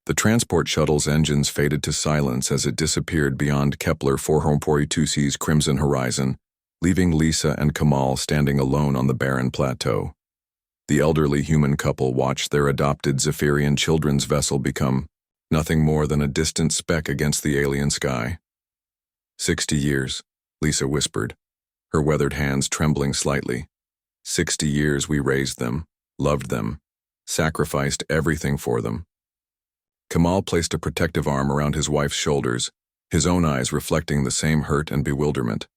The transport shuttle's engines faded to silence as it disappeared beyond Kepler 442c's crimson horizon, leaving Lisa and Kamal standing alone on the barren plateau. The elderly human couple watched their adopted Zephyrian children's vessel become nothing more than a distant speck against the alien sky. 60 years, Lisa whispered, her weathered hands trembling slightly. 60 years we raised them, loved them, sacrificed everything for them. Kamal placed a protective arm around his wife's shoulders, his own eyes reflecting the same hurt and bewilderment.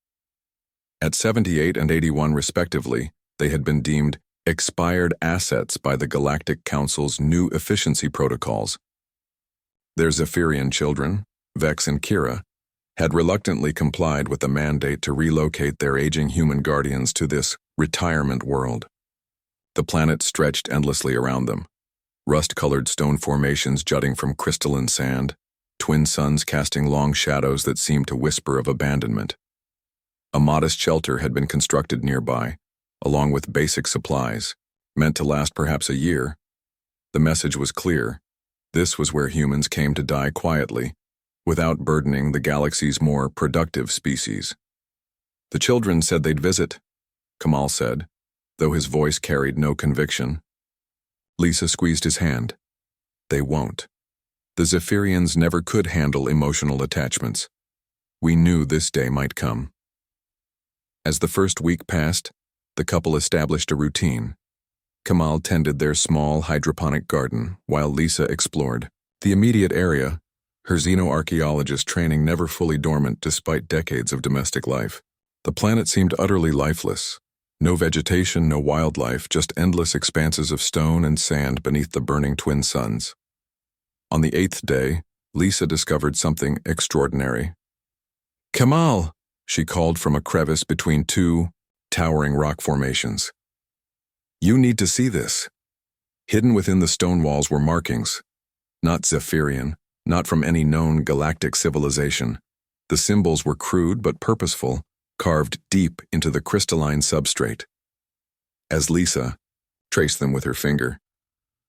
At 78 and 81 respectively, they had been deemed expired assets by the Galactic Council's new efficiency protocols. Their Zephyrian children, Vex and Kira, had reluctantly complied with the mandate to relocate their aging human guardians to this retirement world. The planet stretched endlessly around them, rust-colored stone formations jutting from crystalline sand, twin suns casting long shadows that seemed to whisper of abandonment. A modest shelter had been constructed nearby, along with basic supplies, meant to last perhaps a year. The message was clear. This was where humans came to die quietly, without burdening the galaxy's more productive species. The children said they'd visit, Kamal said, though his voice carried no conviction. Lisa squeezed his hand. They won't. The Zephyrians never could handle emotional attachments. We knew this day might come. As the first week passed, the couple established a routine. Kamal tended their small hydroponic garden while Lisa explored the immediate area, her xenoarchaeologist training never fully dormant despite decades of domestic life. The planet seemed utterly lifeless. No vegetation, no wildlife, just endless expanses of stone and sand beneath the burning twin suns. On the 8th day, Lisa discovered something extraordinary. "Kamal!" she called from a crevice between two towering rock formations. "You need to see this." Hidden within the stone walls were markings, not Zephyrian, not from any known galactic civilization. The symbols were crude but purposeful, carved deep into the crystalline substrate. As Lisa traced them with her finger,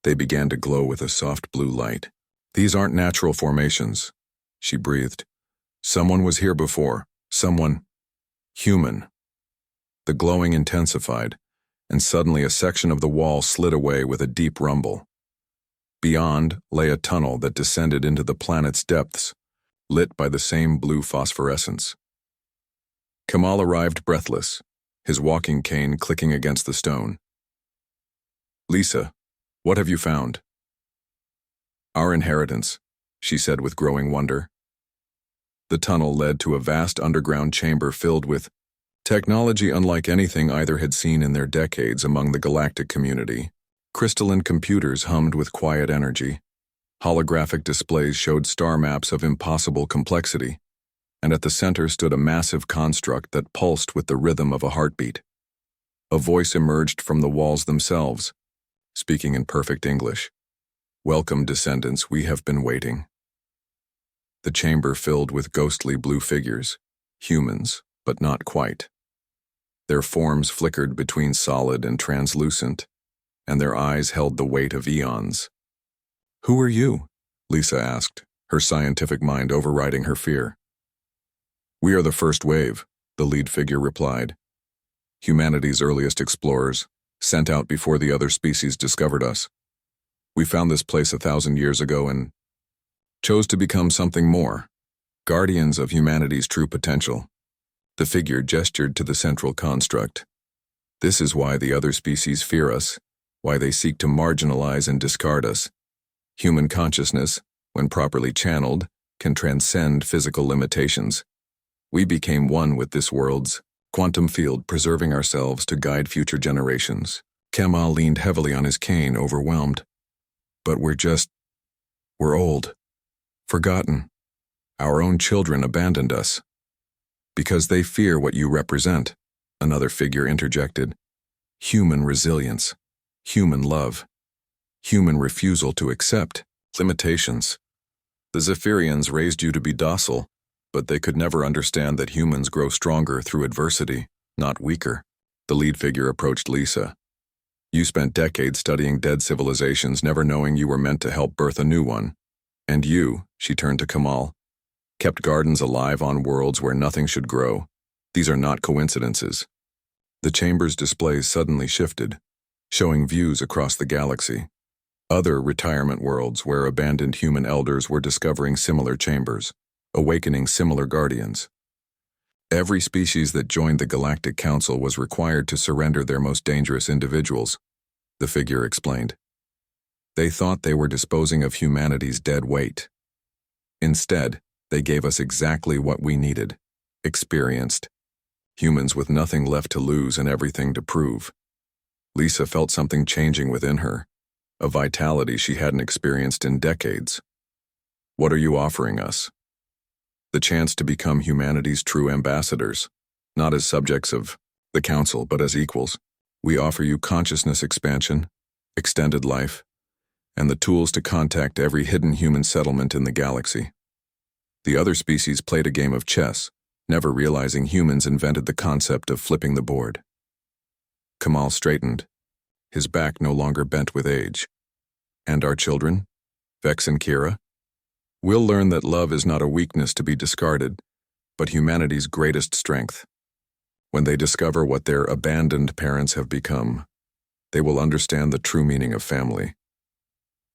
they began to glow with a soft blue light. "These aren't natural formations," she breathed. "Someone was here before. Someone human." The glowing intensified, and suddenly a section of the wall slid away with a deep rumble. Beyond lay a tunnel that descended into the planet's depths, lit by the same blue phosphorescence. Kamal arrived breathless, his walking cane clicking against the stone. "Lisa, what have you found?" "Our inheritance," she said with growing wonder. The tunnel led to a vast underground chamber filled with technology unlike anything either had seen in their decades among the galactic community. Crystalline computers hummed with quiet energy. Holographic displays showed star maps of impossible complexity, and at the center stood a massive construct that pulsed with the rhythm of a heartbeat. A voice emerged from the walls themselves, speaking in perfect English. "Welcome, descendants, we have been waiting." The chamber filled with ghostly blue figures, humans, but not quite. Their forms flickered between solid and translucent, and their eyes held the weight of eons. "Who are you?" Lisa asked, her scientific mind overriding her fear. "We are the first wave," the lead figure replied. "Humanity's earliest explorers, sent out before the other species discovered us. We found this place 1,000 years ago and chose to become something more, guardians of humanity's true potential." The figure gestured to the central construct. "This is why the other species fear us, why they seek to marginalize and discard us. Human consciousness, when properly channeled, can transcend physical limitations. We became one with this world's quantum field, preserving ourselves to guide future generations." Kamal leaned heavily on his cane, overwhelmed. "But we're old, forgotten. Our own children abandoned us." "Because they fear what you represent," another figure interjected. "Human resilience, human love, human refusal to accept limitations. The Zephyrians raised you to be docile, but they could never understand that humans grow stronger through adversity, not weaker." The lead figure approached Lisa. "You spent decades studying dead civilizations, never knowing you were meant to help birth a new one. And you, she turned to Kamal, kept gardens alive on worlds where nothing should grow. These are not coincidences. The chamber's displays suddenly shifted, showing views across the galaxy. Other retirement worlds where abandoned human elders were discovering similar chambers, awakening similar guardians. Every species that joined the Galactic Council was required to surrender their most dangerous individuals, the figure explained. They thought they were disposing of humanity's dead weight. Instead, they gave us exactly what we needed: experienced humans with nothing left to lose and everything to prove. Lisa felt something changing within her, a vitality she hadn't experienced in decades. What are you offering us? The chance to become humanity's true ambassadors, not as subjects of the Council, but as equals. We offer you consciousness expansion, extended life, and the tools to contact every hidden human settlement in the galaxy. The other species played a game of chess, never realizing humans invented the concept of flipping the board. Kamal straightened, his back no longer bent with age. And our children? Vex and Kira? We'll learn that love is not a weakness to be discarded, but humanity's greatest strength. When they discover what their abandoned parents have become, they will understand the true meaning of family.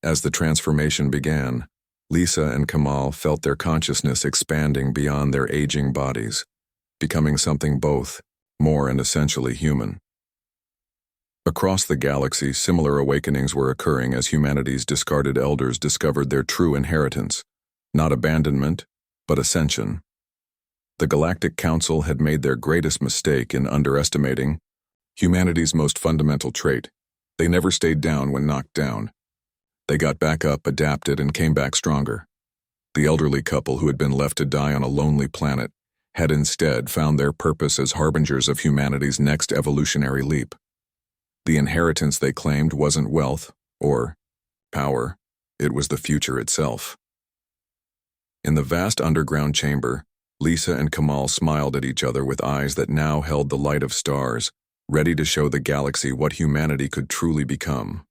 As the transformation began, Lisa and Kamal felt their consciousness expanding beyond their aging bodies, becoming something both more and essentially human. Across the galaxy, similar awakenings were occurring as humanity's discarded elders discovered their true inheritance, not abandonment, but ascension. The Galactic Council had made their greatest mistake in underestimating humanity's most fundamental trait. They never stayed down when knocked down. They got back up, adapted, and came back stronger. The elderly couple who had been left to die on a lonely planet had instead found their purpose as harbingers of humanity's next evolutionary leap. The inheritance they claimed wasn't wealth or power, it was the future itself. In the vast underground chamber, Lisa and Kamal smiled at each other with eyes that now held the light of stars, ready to show the galaxy what humanity could truly become.